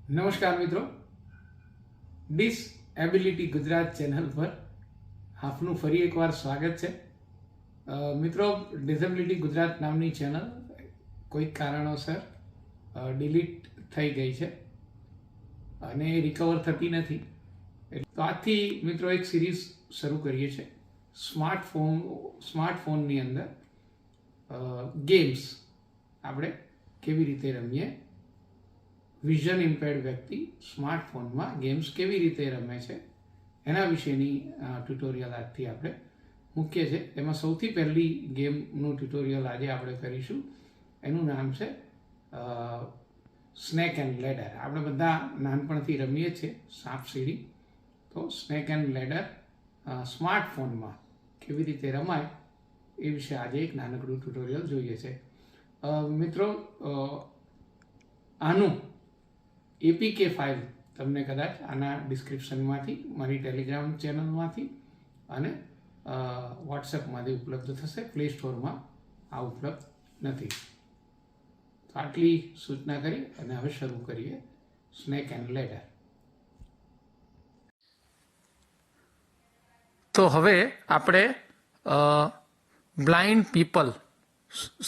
નમસ્કાર મિત્રો, disability Gujarat channel પર આપનું ફરી એકવાર સ્વાગત છે. મિત્રો, ડિસેબિલિટી ગુજરાત નામની ચેનલ કોઈક કારણોસર ડિલીટ થઈ ગઈ છે અને રિકવર થતી નથી. તો આજથી મિત્રો એક સિરીઝ શરૂ કરીએ છીએ. સ્માર્ટફોનની અંદર ગેમ્સ આપણે કેવી રીતે રમીએ, વિઝન ઇમ્પેર્ડ વ્યક્તિ સ્માર્ટફોનમાં ગેમ્સ કેવી રીતે રમે છે એના વિશેની ટ્યુટોરિયલ આજથી આપણે મૂકીએ છીએ. એમાં સૌથી પહેલી ગેમનું ટ્યુટોરિયલ આજે આપણે કરીશું. એનું નામ છે સ્નેક એન્ડ લેડર. આપણે બધા નાનપણથી રમીએ છીએ સાપ સીડી. તો સ્નેક એન્ડ લેડર સ્માર્ટફોનમાં કેવી રીતે રમાય એ વિશે આજે એક નાનકડું ટ્યુટોરિયલ જોઈએ છે. મિત્રો, આનું એપીકે ફાઇલ તમને કદાચ આના ડિસ્ક્રિપ્શનમાંથી, મારી ટેલિગ્રામ ચેનલમાંથી અને વોટ્સએપમાંથી ઉપલબ્ધ થશે. પ્લે સ્ટોરમાં આ ઉપલબ્ધ નથી. તો આટલી સૂચના કરી અને હવે શરૂ કરીએ સ્નેક એન્ડ લેડર. તો હવે આપણે blind people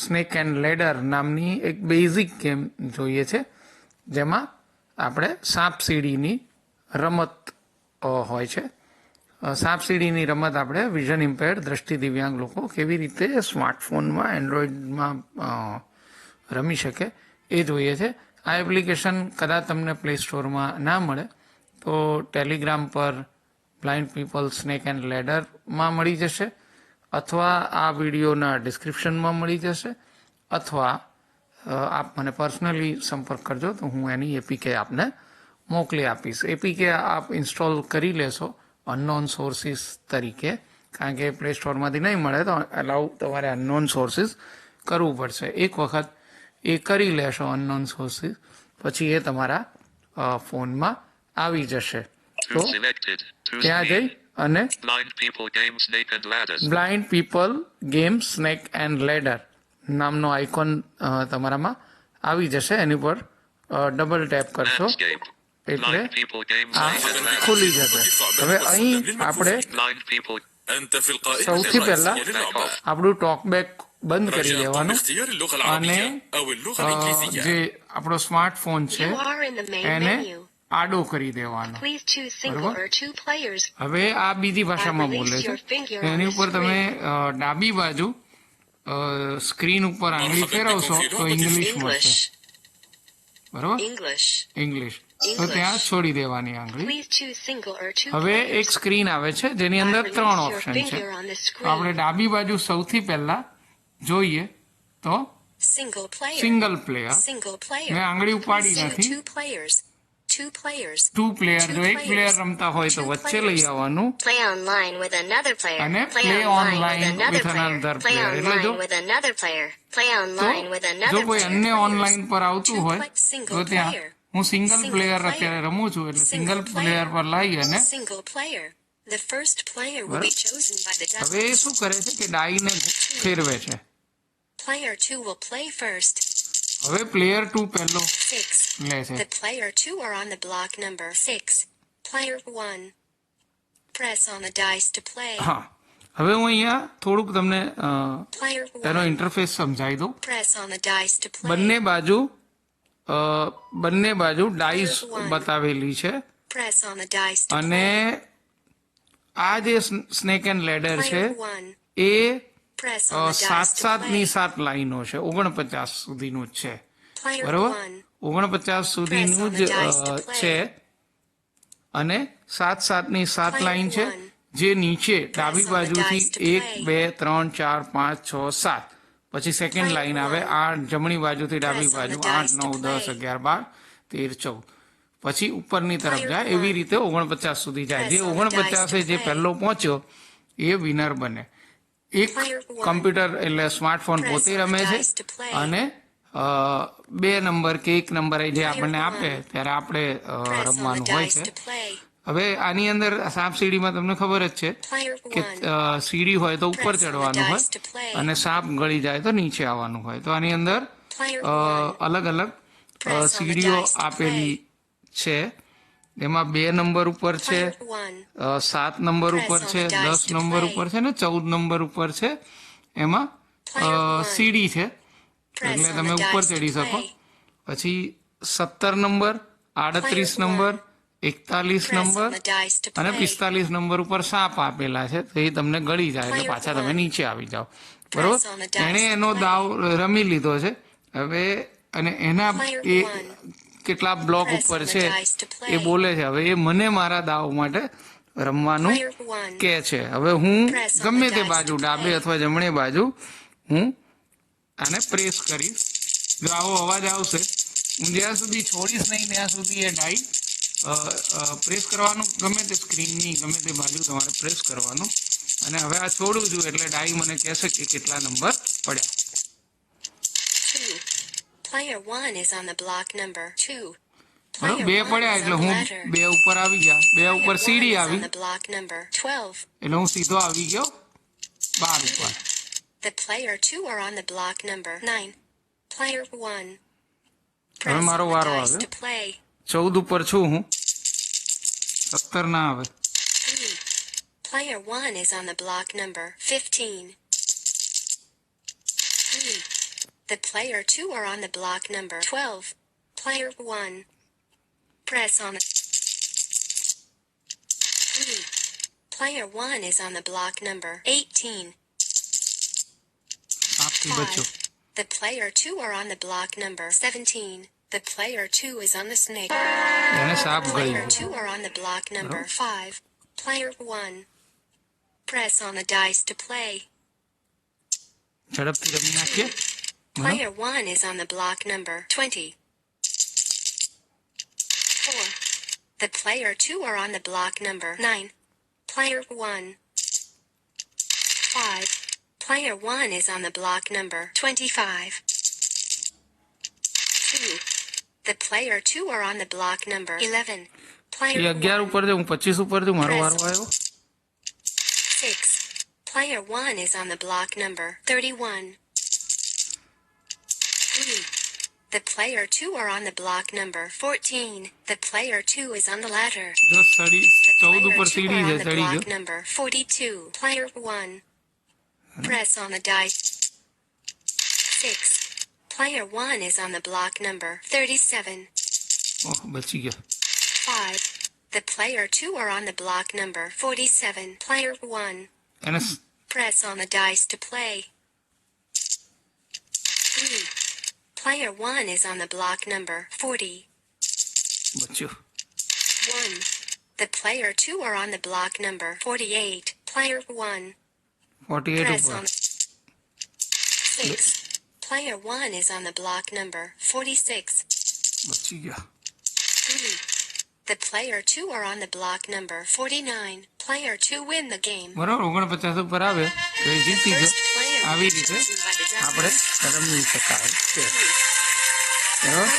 snake and ladder નામની એક બેઝિક ગેમ જોઈએ છે, જેમાં આપણે સાપ સીડીની રમત હોય છે. સાપ સીડીની રમત આપણે વિઝન ઇમ્પેર્ડ દ્રષ્ટિ દિવ્યાંગ લોકો કેવી રીતે સ્માર્ટફોનમાં, એન્ડ્રોઈડમાં રમી શકે એ જોઈએ છે. આ એપ્લિકેશન કદાચ તમને પ્લે સ્ટોરમાં ના મળે તો ટેલિગ્રામ પર બ્લાઇન્ડ પીપલ સ્નેક એન્ડ લેડરમાં મળી જશે, અથવા આ વિડીયોના ડિસ્ક્રિપ્શનમાં મળી જશે, અથવા આપ મને પર્સનલી સંપર્ક કરજો તો હું એની એપીકે આપને મોકલી આપીશ. એપીકે આપ ઇન્સ્ટોલ કરી લેશો અનનોન સોર્સિસ તરીકે, કારણ કે પ્લે સ્ટોરમાંથી નહીં મળે તો અલાઉ તમારે અનનોન સોર્સિસ કરવું પડશે. એક વખત એ કરી લેશો અનનોન સોર્સિસ, પછી એ તમારા ફોનમાં આવી જશે. તો ત્યાં જઈ અને blind people game snake and ladder નામનો આઇકોન તમારામાં આવી જશે. એની પર ડબલ ટેપ કરશો એટલે આ ખુલી જશે. હવે અહીં આપણે સૌથી પહેલા આપણું ટોકબેક બંધ કરી દેવાનું અને જે આપણો સ્માર્ટફોન છે એને આડો કરી દેવાનો. બરોબર? હવે આ બીજી ભાષામાં બોલે છે. એની ઉપર તમે ડાબી બાજુ સ્ક્રીન ઉપર આંગળી ફેરવશો તો ઇંગ્લિશ મળશે. બરોબર? ઇંગ્લિશ. તો ત્યાં છોડી દેવાની આંગળી. હવે એક સ્ક્રીન આવે છે જેની અંદર 3 ઓપ્શન છે. તો આપણે ડાબી બાજુ સૌથી પહેલા જોઈએ તો સિંગલ પ્લેયર. મેં આંગળી ઉપાડી નથી. 2 પ્લેયર. જો એક પ્લેયર રમતા હોય તો વચ્ચે લઈ આવવાનું અને play online with another player. એટલે જો કોઈ અન્ય ઓનલાઈન પર આવતું હોય તો ત્યાં હું સિંગલ પ્લેયર અત્યારે રમું છું એટલે સિંગલ પ્લેયર પર લાવી અને હવે શું કરે છે કે ડાઈને ફેરવે છે. હવે પ્લેયર 2 પહેલો લે છે. હા, હવે હું અહીંયા થોડુંક તમને એનો ઇન્ટરફેસ સમજાવી દઉં. બંને બાજુ ડાઈસ બતાવેલી છે અને આ જે સ્નેક એન્ડ લેડર છે એ 7 લાઈનો છે. 49 સુધીનું જ છે. બરોબર? 49 સુધીનું જ છે અને 7 લાઈન છે, જે નીચે ડાબી બાજુથી 1 2 3 4 5 6 7, પછી સેકન્ડ લાઈન આવે 8, જમણી બાજુથી ડાબી બાજુ 8 9 10 11 12 13 14, પછી ઉપરની તરફ જાય. એવી રીતે 49 સુધી જાય. જે 49 જે પહેલો પહોંચ્યો એ વિનર બને. એક કમ્પ્યુટર એટલે સ્માર્ટફોન પોતે રમે છે અને 2 નંબર કે 1 નંબર જે આપણને આપે ત્યારે આપણે રમવાનું હોય છે. હવે આની અંદર સાપ સીડીમાં તમને ખબર જ છે કે સીડી હોય તો ઉપર ચડવાનું હોય અને સાપ ગળી જાય તો નીચે આવવાનું હોય. તો આની અંદર અલગ અલગ સીડીઓ આપેલી છે એમાં 2 નંબર ઉપર છે, 7 નંબર ઉપર છે, 10 નંબર ઉપર છે ને 14 નંબર ઉપર છે. એમાં સીડી છે એટલે તમે ઉપર ચડી શકો. પછી 17 નંબર, 38 નંબર, 41 નંબર અને 45 નંબર ઉપર સાપ આપેલા છે, તો એ તમને ગળી જાય એટલે પાછા તમે નીચે આવી જાઓ. બરોબર, એણે એનો દાવ રમી લીધો છે હવે, અને એના એ કેટલા બ્લોક ઉપર છે એ બોલે છે. હવે એ મને મારા દાવ માટે રમવાનું કે છે. હવે હું ગમે તે બાજુ, ડાબે અથવા જમણે બાજુ હું આને પ્રેસ કરીશ. જો આવો અવાજ આવશે, હું જ્યાં સુધી છોડીશ નહીં ત્યાં સુધી એ ડાઈ પ્રેસ કરવાનું, ગમે તે સ્ક્રીનની ગમે તે બાજુ તમારે પ્રેસ કરવાનું. અને હવે આ છોડું છું એટલે ડાઈ મને કહેશે કે કેટલા નંબર પડ્યા. બરાબર, 2 પડ્યા એટલે હું 2 ઉપર આવી ગયા, 2 ઉપર સીડી આવી એટલે હું સીધો આવી ગયો 12 ઉપર. હવે મારો વારો આવ્યો. 14 ઉપર છું હું, 17 ના આવે. The player 2 are on the block number 12. Player 1. Press on the 3. Player 1 is on the block number 18. 5. The player 2 are on the block number 17. The player 2 is on the snake. Player 2 are on the block number 5. Player 1. Press on the dice to play. ઝડપથી રમી નાખીએ. Player 1 is on the block number 20. 4. The player 2 are on the block number 9. Player 1. 5. Player 1 is on the block number 25. 2. The player 2 are on the block number 11. Player 11 ઉપર છે, હું 25 ઉપર છું, મારો વારો આવ્યો. 6. Player 1 is on the block number 31. 3. The player 2 are on the block number 14. The player 2 is on the ladder. જો 14 ઉપર Player 2 સીડી are છે, on the ચડી block ગયો. number 42. Player 1. Press on the dice. 6. Player 1 is on the block number 37. ઓહ, બચી ગયો. 5. The player 2 are on the block number 47. Player 1. એને Press on the dice to play. 3. Player 1 is on the block number 40. બચ્યો. 1. The player 2 are on the block number 48. Player 1. 48 Press ઉપર. on 6. Player 1 is on the block number 46. બચી ગયા. 3. The player 2 are on the block number 49. Player 2 win the game. બરાબર, 49 ઉપર આવે તો એ જીતી ગયો. આવી રીતે આપણે રમી શકાય છે. બરાબર,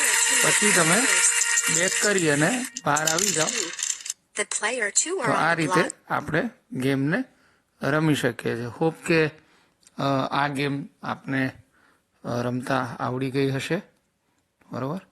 પછી તમે બેક કરી અને બહાર આવી જાઓ. The player 2 તો are આ on the રીતે block. આપણે ગેમને રમી શકીએ છીએ. હોપ કે આ ગેમ આપને રમતા આવડી ગઈ હશે. બરાબર.